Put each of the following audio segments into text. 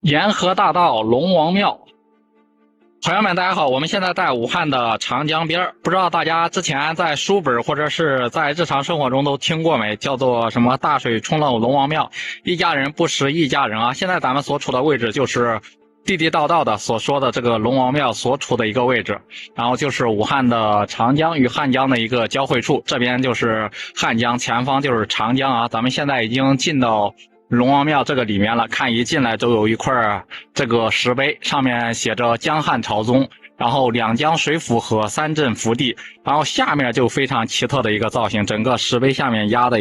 沿河大道龙王庙，朋友们，大家好，我们现在在武汉的长江边，不知道大家之前在书本或者是在日常生活中都听过没？叫做什么大水冲了龙王庙，一家人不识一家人啊！现在咱们所处的位置就是地地道道的所说的这个龙王庙所处的一个位置，然后就是武汉的长江与汉江的一个交汇处，这边就是汉江，前方就是长江啊！咱们现在已经进到龙王庙这个里面了，看一进来都有一块这个石碑，上面写着江汉朝宗，然后两江水府和三镇福地，然后下面就非常奇特的一个造型，整个石碑下面压的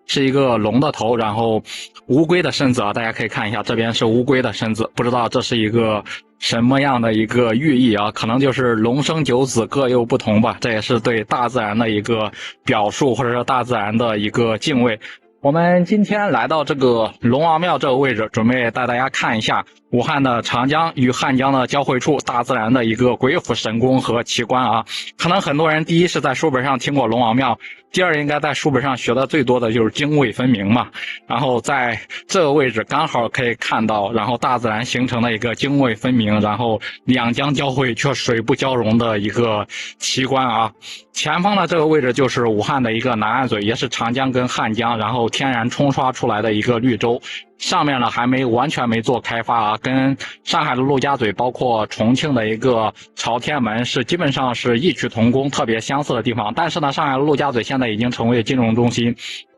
是一个龙的头，然后乌龟的身子啊，大家可以看一下，这边是乌龟的身子，不知道这是一个什么样的一个寓意啊？可能就是龙生九子各有不同吧，这也是对大自然的一个表述，或者说大自然的一个敬畏。我们今天来到这个龙王庙这个位置，准备带大家看一下武汉的长江与汉江的交汇处，大自然的一个鬼斧神工和奇观啊！可能很多人第一是在书本上听过龙王庙，第二应该在书本上学的最多的就是泾渭分明嘛。然后在这个位置刚好可以看到，然后大自然形成的一个泾渭分明，然后两江交汇却水不交融的一个奇观啊！前方的这个位置就是武汉的一个南岸嘴，也是长江跟汉江，然后天然冲刷出来的一个绿洲。上面呢还完全没做开发啊，跟上海的陆家嘴，包括重庆的一个朝天门是基本上是异曲同工，特别相似的地方。但是呢，上海的陆家嘴现在已经成为金融中心。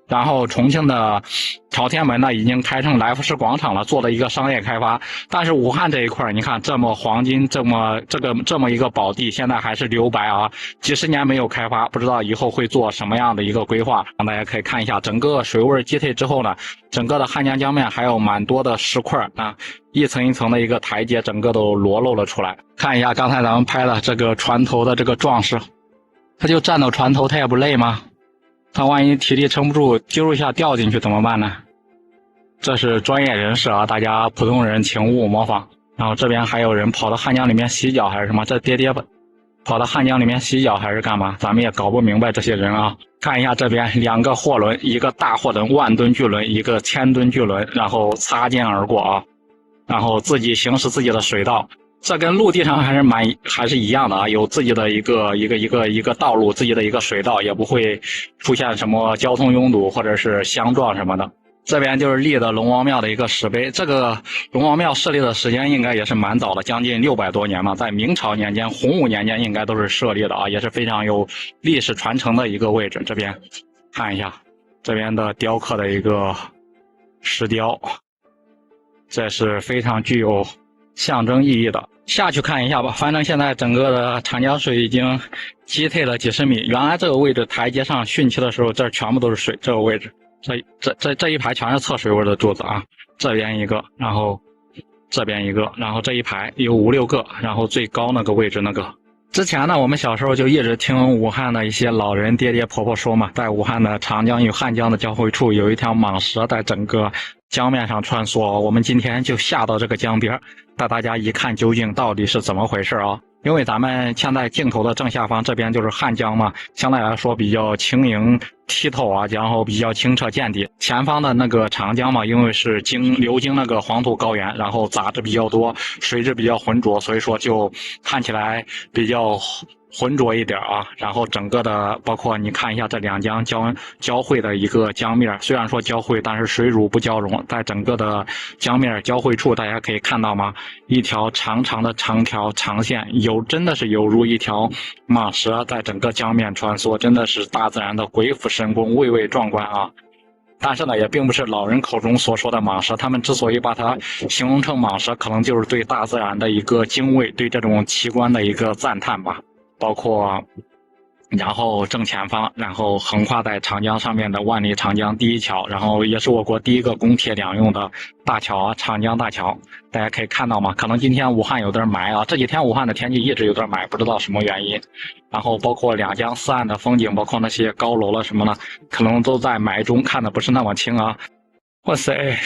然后重庆的朝天门呢，已经开成来福士广场了，做了一个商业开发。但是武汉这一块，你看这么黄金，这么一个宝地，现在还是留白啊，几十年没有开发，不知道以后会做什么样的一个规划。让大家可以看一下，整个水位击退之后呢，整个的汉江江面还有蛮多的石块啊，一层一层的一个台阶，整个都裸露了出来。看一下刚才咱们拍的这个船头的这个壮士，他就站到船头，他也不累吗？他万一体力撑不住，揪一下掉进去怎么办呢？这是专业人士啊，大家普通人请勿模仿。然后这边还有人跑到汉江里面洗脚还是什么？这爹跑到汉江里面洗脚还是干嘛？咱们也搞不明白这些人啊。看一下这边两个货轮，一个大货轮万吨巨轮，一个千吨巨轮，然后擦肩而过啊，然后自己行驶自己的水道。这跟陆地上还是一样的啊，有自己的一个道路，自己的一个水道，也不会出现什么交通拥堵或者是相撞什么的。这边就是立的龙王庙的一个石碑，这个龙王庙设立的时间应该也是蛮早的，将近600多年嘛，在明朝年间、洪武年间应该都是设立的啊，也是非常有历史传承的一个位置。这边看一下，这边的雕刻的一个石雕，这是非常具有象征意义的。下去看一下吧，反正现在整个的长江水已经击退了几十米。原来这个位置台阶上汛期的时候，这全部都是水。这个位置，这一排全是测水位的柱子啊，这边一个，然后这边一个，然后这一排有5、6个，然后最高那个位置那个。之前呢，我们小时候就一直听武汉的一些老人爹爹婆婆说嘛，在武汉的长江与汉江的交汇处有一条蟒蛇在整个江面上穿梭。我们今天就下到这个江边，带大家一看究竟到底是怎么回事啊！因为咱们现在镜头的正下方这边就是汉江嘛，相对来说比较轻盈剔透啊，然后比较清澈见底。前方的那个长江嘛，因为是流经那个黄土高原，然后杂质比较多，水质比较浑浊，所以说就看起来比较浑浊一点啊。然后整个的包括你看一下这两江交汇的一个江面，虽然说交汇，但是水乳不交融，在整个的江面交汇处，大家可以看到吗？一条长长的长条长线，真的是犹如一条蟒蛇在整个江面穿梭，真的是大自然的鬼斧神工，蔚为壮观啊！但是呢，也并不是老人口中所说的蟒蛇，他们之所以把它形容成蟒蛇，可能就是对大自然的一个敬畏，对这种奇观的一个赞叹吧。包括然后正前方，然后横跨在长江上面的万里长江第一桥，然后也是我国第一个公铁两用的大桥啊，长江大桥。大家可以看到吗？可能今天武汉有点霾啊，这几天武汉的天气一直有点霾，不知道什么原因。然后包括两江四岸的风景，包括那些高楼了什么的，可能都在霾中看的不是那么清啊。哇塞，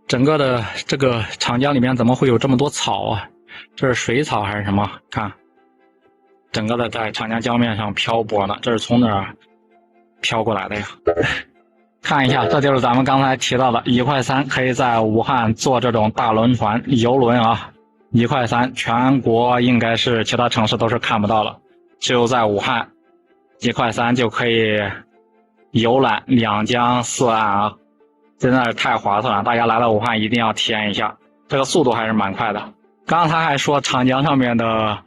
整个的这个长江里面怎么会有这么多草啊？这是水草还是什么？看。整个的在长江江面上漂泊呢，这是从哪儿飘过来的呀？看一下，这就是咱们刚才提到的1.3块，可以在武汉坐这种大轮船、游轮啊。1.3块，全国应该是其他城市都是看不到了，只有在武汉，1.3块就可以游览2江4岸啊，真的是太划算了！大家来到武汉一定要体验一下，这个速度还是蛮快的。刚才还说长江上面的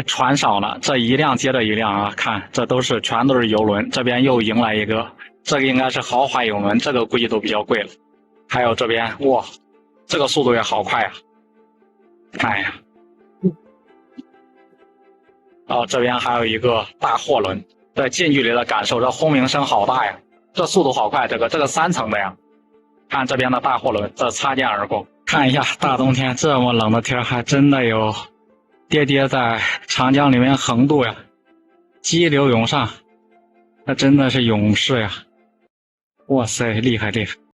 船少了，这一辆接着一辆啊，看这全都是游轮，这边又迎来一个。这个应该是豪华游轮，这个估计都比较贵了。还有这边，哇，这个速度也好快呀！看呀，然后这边还有一个大货轮，这近距离的感受，这轰鸣声好大呀！这速度好快，这个3层的呀。看这边的大货轮，这擦肩而过。看一下，大冬天这么冷的天，还真的有爹爹在长江里面横渡呀，激流勇上，那真的是勇士呀！哇塞，厉害厉害！